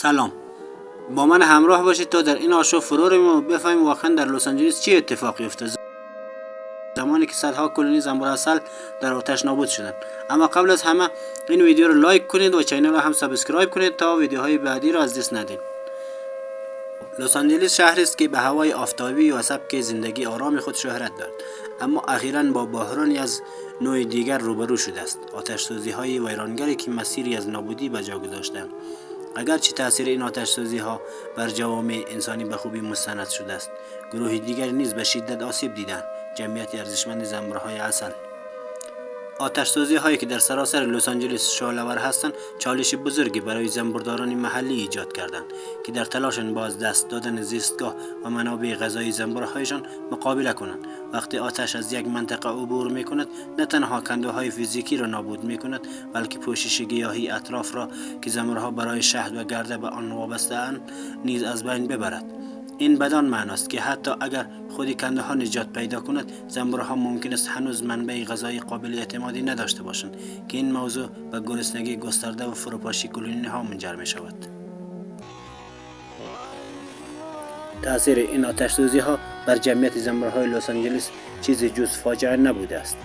سلام، با من همراه باشید تا در این آشوب فرو رویم و بفهمیم واقعا در لس آنجلس چه اتفاقی افتاد زمانی که صدها کلونی زنبورعسل در آتش نابود شدند. اما قبل از همه این ویدیو رو لایک کنید و چینل رو هم سابسکرایب کنید تا ویدیوهای بعدی رو از دست ندید. لس آنجلس شهری است که به هوای آفتابی و سبک زندگی آرام خود شهرت دارد، اما اخیراً با بحرانی از نوع دیگر روبرو شده است. آتش‌سوزی‌های ویرانگری که مسیری از نابودی به جا گذاشتند. اگرچه تاثیر این آتش‌سوزی‌ها بر جوامع انسانی به خوبی مستند شده است، گروه دیگر نیز به شدت آسیب دیدند. جمعیت ارزشمند زنبورهای عسل. آتش‌سوزی‌هایی که در سراسر لس آنجلس شعله‌ور هستند، چالش بزرگی برای زنبورداران محلی ایجاد کردند که در تلاشند با از دست دادن زیستگاه و منابع غذایی زنبورهایشان مقابله کنند. وقتی آتش از یک منطقه عبور می‌کند، نه تنها کندوهای فیزیکی را نابود می‌کند، بلکه پوشش گیاهی اطراف را که زنبورها برای شهد و گرده به آن وابسته‌اند نیز از بین ببرد. این بدان معنی است که حتی اگر خود کنده‌ها نجات پیدا کند، زنبورها ممکن است هنوز منبع غذایی قابل اعتمادی نداشته باشند که این موضوع به گرسنگی گسترده و فروپاشی کلونی‌ها منجر می‌شود. تأثیر این آتش‌سوزی‌ها بر جمعیت زنبورهای لس آنجلس چیزی جز فاجعه نبوده است.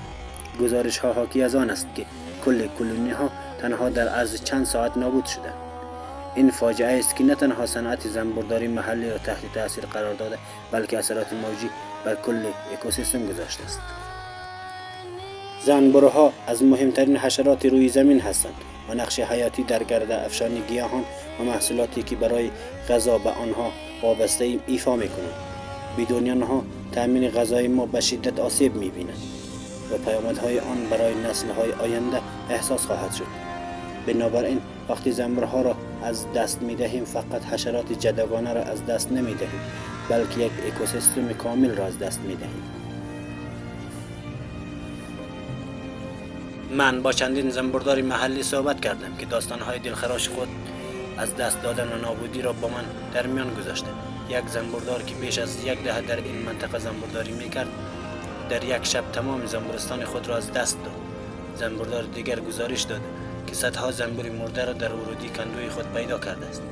گزارش‌ها حاکی از آن است که کل کلونی‌ها تنها در عرض چند ساعت نابود شدند. این فاجعه است که نه تنها صنعت زنبورداری محلی را تحت تاثیر قرار داده، بلکه اثرات موجی بر کل اکوسیستم گذاشته است. زنبورها از مهمترین حشرات روی زمین هستند و نقش حیاتی در گرده افشانی گیاهان و محصولاتی که برای غذا به آنها وابسته ایم ایفا می‌کنند. بدون آنها تأمین غذای ما به شدت آسیب می‌بیند و پیامدهای آن برای نسل‌های آینده احساس خواهد شد. بنابراین وقتی زنبورها را از دست می‌دهیم، فقط حشرات جداگانه را از دست نمی‌دهیم، بلکه یک اکوسیستم کامل را از دست می‌دهیم. من با چندین زنبوردار محلی صحبت کردم که داستان‌های دلخراش خود از دست دادن و نابودی را با من در میان گذاشته. یک زنبوردار که بیش از یک دهه در این منطقه زنبورداری می‌کرد، در یک شب تمام زنبورستان خود را از دست داد. زنبوردار دیگر گزارش داد که صدها زنبور مرده را در ورودی کندوی خود پیدا کرده است.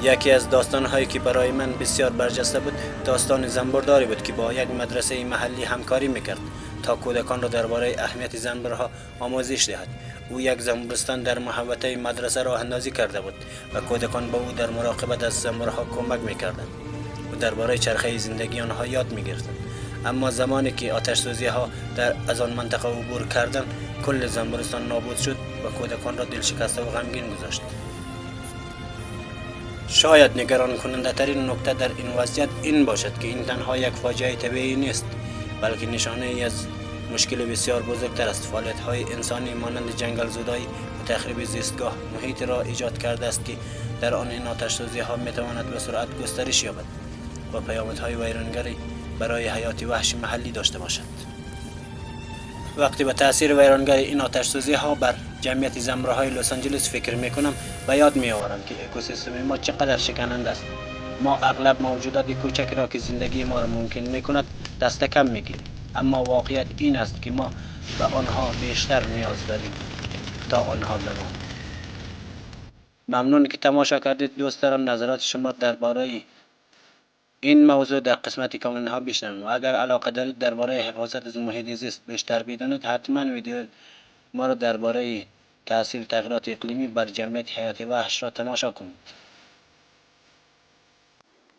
یکی از داستان‌هایی که برای من بسیار برجسته بود، داستان زنبورداری بود که با یک مدرسه محلی همکاری می‌کرد تا کودکان را درباره اهمیت زنبورها آموزش دهد. او یک زنبورستان در محوطه مدرسه راه اندازی کرده بود و کودکان با او در مراقبت از زنبورها کمک می‌کردند و درباره چرخه زندگی آنها یاد می‌گرفتند. اما زمانی که آتش‌سوزی‌ها از آن منطقه عبور کردند، کل زنبورستان نابود شد و کودکان را دلشکسته و غمگین گذاشت. شاید نگران کننده ترین نکته در این وضعیت این باشد که این تنها یک فاجعه طبیعی نیست، بلکه نشانه ای از مشکل بسیار بزرگتر است. فعالیت‌های انسانی مانند جنگل زدایی و تخریب زیستگاه محیط را ایجاد کرده است که در آن این آتش‌سوزی‌ها می‌تواند به سرعت گسترش یابد و پیامدهای ویرانگری برای حیات وحش محلی داشته باشد. وقتی به تأثیر ویرانگری این آتش‌سوزی‌ها بر جمعیت زنبورهای لس آنجلس فکر می‌کنم، به یاد می‌آورم که اکوسیستم ما چقدر شکننده است. ما اغلب موجودات کوچکی را که زندگی ما را ممکن می‌کند دست کم می‌گیریم، اما واقعیت این است که ما به آنها بیشتر نیاز داریم تا آنها بمانند. ممنون که تماشا کردید دوستان. نظرات شما درباره این موضوع در قسمت کامنت ها بشنویم و اگر علاقه دارید درباره حفاظت از محیط زیست بیشتر بدانید، حتما ویدیو ما را درباره تاثیر تغییرات اقلیمی بر جمعیت حیات وحش را تماشا کنید.